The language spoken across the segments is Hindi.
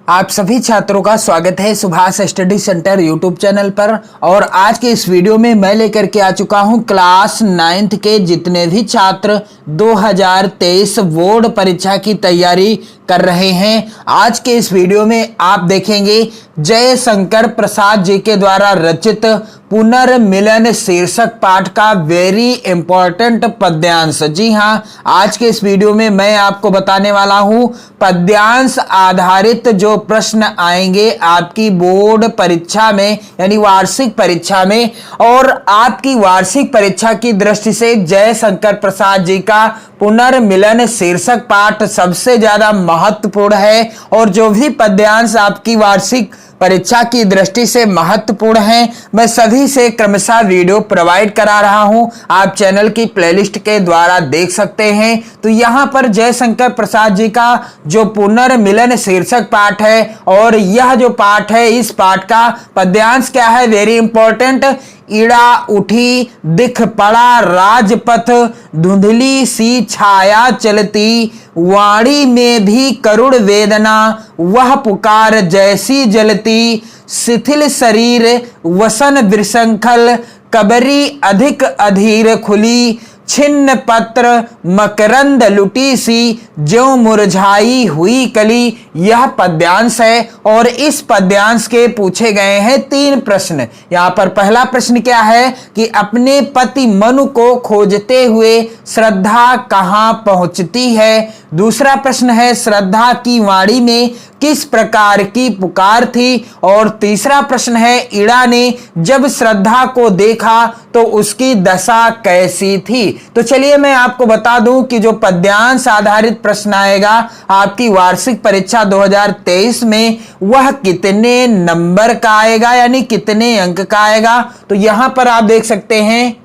आप सभी छात्रों का स्वागत है Subhash study centre YouTube channel पर। और आज के इस वीडियो में मैं लेकर के आ चुका हूं क्लास 9th के जितने भी छात्र 2023 बोर्ड परीक्षा की तैयारी कर रहे हैं। आज के इस वीडियो में आप देखेंगे जयशंकर प्रसाद जी के द्वारा रचित पुनर्मिलन शीर्षक पाठ का वेरी इंपॉर्टेंट पद्यांश। जी हाँ, आज के इस वीडियो में मैं आपको बताने वाला हूं पद्यांश आधारित जो प्रश्न आएंगे आपकी बोर्ड परीक्षा में यानी वार्षिक परीक्षा में। और आपकी वार्षिक परीक्षा की दृष्टि से जयशंकर प्रसाद जी का पुनर्मिलन शीर्षक पाठ सबसे ज्यादा महत्वपूर्ण है। और जो भी पद्यांश आपकी वार्षिक परीक्षा की दृष्टि से महत्वपूर्ण है, मैं सभी से क्रमशः वीडियो प्रोवाइड करा रहा हूं। आप चैनल की प्लेलिस्ट के द्वारा देख सकते हैं। तो यहां पर जयशंकर प्रसाद जी का जो पुनर्मिलन शीर्षक पाठ है, और यह जो पाठ है इस पाठ का पद्यांश क्या है, वेरी इंपॉर्टेंट। इड़ा उठी दिख पड़ा राजपथ, धुंधली सी छाया चलती, वाणी में भी करुण वेदना, वह पुकार जैसी जलती, शिथिल शरीर वसन विसंखल, कबरी अधिक अधीर खुली, छिन्न पत्र मकरंद लुटी सी, ज्यों मुरझाई हुई कली। यह पद्यांश है और इस पद्यांश के पूछे गए हैं 3 प्रश्न। यहां पर पहला प्रश्न क्या है कि अपने पति मनु को खोजते हुए श्रद्धा कहां पहुंचती है। दूसरा प्रश्न है श्रद्धा की वाणी में किस प्रकार की पुकार थी। और तीसरा प्रश्न है इड़ा ने जब श्रद्धा को देखा तो उसकी दशा कैसी थी। तो चलिए मैं आपको बता दूं कि जो पद्यांश आधारित प्रश्न आएगा आपकी वार्षिक परीक्षा 2023 में वह कितने नंबर का आएगा यानी कितने अंक का आएगा। तो यहां पर आप देख सकते हैं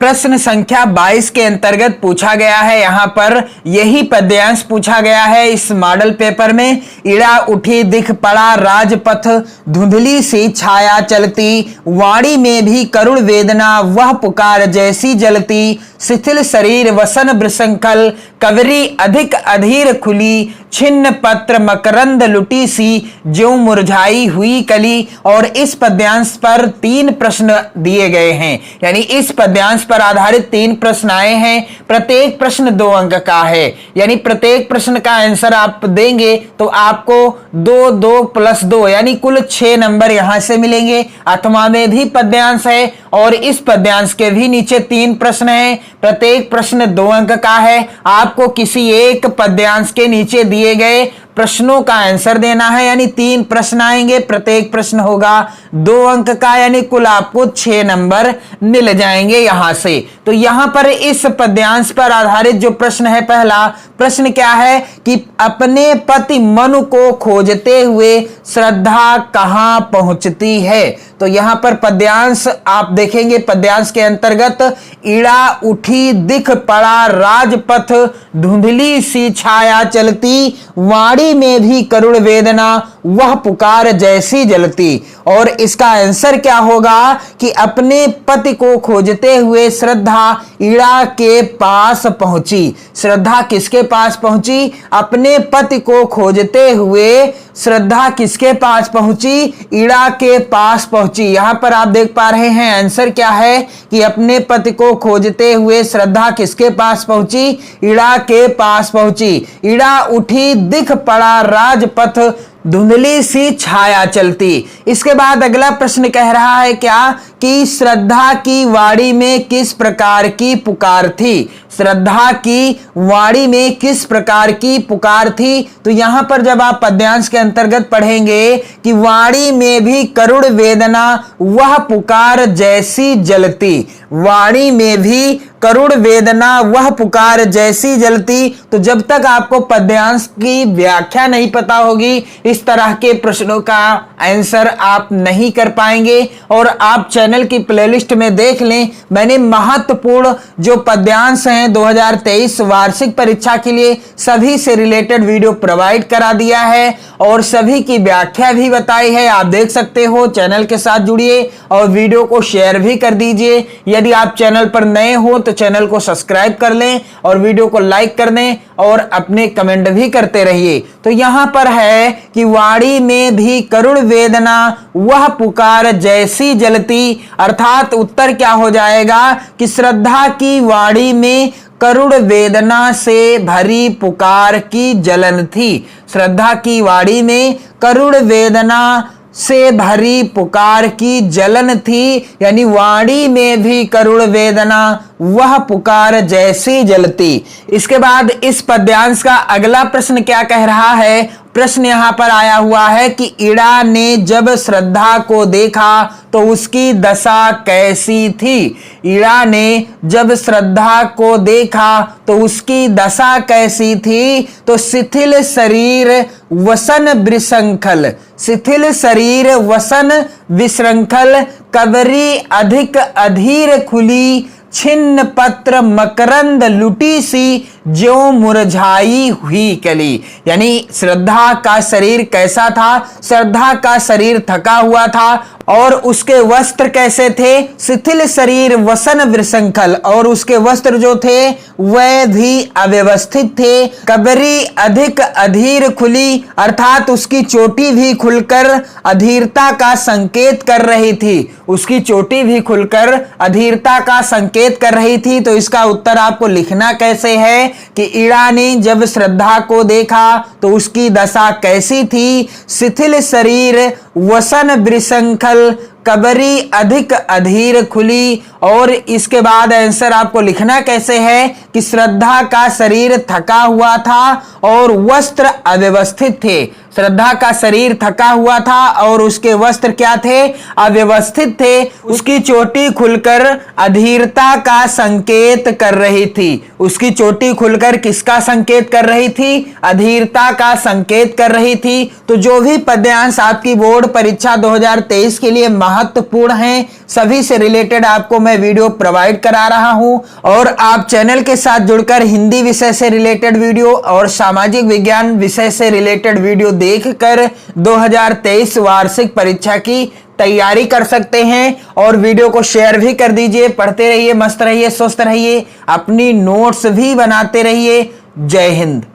प्रश्न संख्या 22 के अंतर्गत पूछा गया है। यहां पर यही पद्यांश पूछा गया है इस मॉडल पेपर में। इड़ा उठी दिख पड़ा राजपथ, धुंधली सी छाया चलती, वाणी में भी करुण वेदना, वह पुकार जैसी जलती, शिथिल शरीर वसन विसंखल, कवरी अधिक अधीर खुली, छिन्न पत्र मकरंद लुटी सी, ज्यों मुरझाई हुई कली। और इस पद्यांश पर 3 प्रश्न दिए गए हैं, यानी इस पद्यांश पर आधारित 3 प्रश्न आए हैं। प्रत्येक प्रश्न 2 अंक का है, यानी प्रत्येक प्रश्न का आंसर आप देंगे तो आपको 2 2 + 2 यानी कुल 6 नंबर यहां से मिलेंगे। 8वां में भी पद्यांश है और इस पद्यांश के भी नीचे 3 प्रश्न हैं। प्रत्येक प्रश्न 2 अंक का है। आपको किसी एक पद्यांश के नीचे दिए गए प्रश्नों का आंसर देना है, यानी 3 प्रश्न आएंगे, प्रत्येक प्रश्न होगा 2 अंक का, यानी कुल आपको 6 नंबर मिल जाएंगे यहां से। तो यहां पर इस पद्यांश पर आधारित जो प्रश्न है, पहला प्रश्न क्या है कि अपने पति मनु को खोजते हुए श्रद्धा कहां पहुंचती है। तो यहां पर पद्यांश आप देखेंगे, पद्यांश के अंतर्गत इड़ा उठी दिख पड़ा राजपथ, धुंधली सी छाया चलती, वाणी में भी करुण वेदना, वह पुकार जैसी जलती। और इसका आंसर क्या होगा कि अपने पति को खोजते हुए श्रद्धा इड़ा के पास पहुंची। श्रद्धा किसके पास पहुंची? अपने पति को खोजते हुए श्रद्धा किसके पास पहुंची? इड़ा के पास पहुंची। यहां पर आप देख पा रहे हैं आंसर क्या है कि अपने पति को खोजते हुए श्रद्धा किसके पास पहुंची? इड़ा के पास पहुंची। इड़ा उठी दिख पड़ा राजपथ, धुंधली सी छाया चलती। इसके बाद अगला प्रश्न कह रहा है क्या कि श्रद्धा की वाणी में किस प्रकार की पुकार थी। श्रद्धा की वाणी में किस प्रकार की पुकार थी। तो यहां पर जब आप पद्यांश के अंतर्गत पढ़ेंगे कि वाणी में भी करुण वेदना, वह पुकार जैसी जलती, वाणी में भी करुण वेदना, वह पुकार जैसी जलती। तो जब तक आपको पद्यांश की व्याख्या नहीं पता होगी इस तरह के प्रश्नों का आंसर आप नहीं कर पाएंगे। और आप चैनल की प्लेलिस्ट में देख लें। मैंने महत्वपूर्ण जो पद्यांश हैं 2023 वार्षिक परीक्षा के लिए सभी से रिलेटेड वीडियो प्रोवाइड करा दिया है और सभी की व्याख्या भी बताई है। आप देख सकते हो, चैनल के साथ जुड़िए और वीडियो को शेयर भी कर दीजिए। यदि आप चैनल पर नए हो तो चैनल को सब्सक्राइब कर लें और वीडियो को लाइक कर दें और अपने कमेंट भी करते रहिए। तो यहां पर है कि वाणी में भी करुण वेदना वह पुकार जैसी जलती, अर्थात उत्तर क्या हो जाएगा कि श्रद्धा की वाणी में करुण वेदना से भरी पुकार की जलन थी। श्रद्धा की वाणी में करुण वेदना से भरी पुकार की जलन थी, यानी वाणी में भी करुण वेदना वह पुकार जैसी जलती। इसके बाद इस पद्यांश का अगला प्रश्न क्या कह रहा है? प्रश्न यहां पर आया हुआ है कि इड़ा ने जब श्रद्धा को देखा तो उसकी दशा कैसी थी। इड़ा ने जब श्रद्धा को देखा तो उसकी दशा कैसी थी? तो शिथिल शरीर वसन विशृंखल, शिथिल शरीर वसन विशृंखल, कबरी अधिक अधीर खुली, छिन्न पत्र मकरंद लुटी सी, ज्यों मुरझाई हुई कली। यानी श्रद्धा का शरीर कैसा था? श्रद्धा का शरीर थका हुआ था और उसके वस्त्र कैसे थे? शिथिल शरीर वसन विशृंखल, और उसके वस्त्र जो थे वह भी अव्यवस्थित थे। कबरी अधिक अधीर खुली, अर्थात उसकी चोटी भी खुलकर अधीरता का संकेत कर रही थी। उसकी चोटी भी खुलकर अधीरता का संकेत कर रही थी। तो इसका उत्तर आपको लिखना कैसे है कि इड़ा ने जब श्रद्धा को देखा तो उसकी दशा कैसी थी? शिथिल शरीर वसन विशृंखल, कबरी अधिक अधीर खुली। और इसके बाद आंसर आपको लिखना कैसे है कि श्रद्धा का शरीर थका हुआ था और वस्त्र अव्यवस्थित थे। श्रद्धा का शरीर थका हुआ था और उसके वस्त्र क्या थे? अव्यवस्थित थे। उसकी चोटी खुलकर अधीरता का संकेत कर रही थी। उसकी चोटी खुलकर किसका संकेत कर रही थी? अधीरता का संकेत कर रही थी। तो जो भी पद्यांश आपकी बोर्ड परीक्षा 2023 के लिए महत्वपूर्ण हैं, सभी से रिलेटेड आपको मैं वीडियो प्रोवाइड करा रहा हूं। और आप चैनल के साथ जुड़कर हिंदी विषय से रिलेटेड वीडियो और सामाजिक विज्ञान विषय से रिलेटेड वीडियो देखकर 2023 वार्षिक परीक्षा की तैयारी कर सकते हैं। और वीडियो को शेयर भी कर दीजिए। पढ़ते रहिए, मस्त रहिए, स्वस्थ रहिए, अपनी नोट्स भी बनाते रहिए। जय हिंद।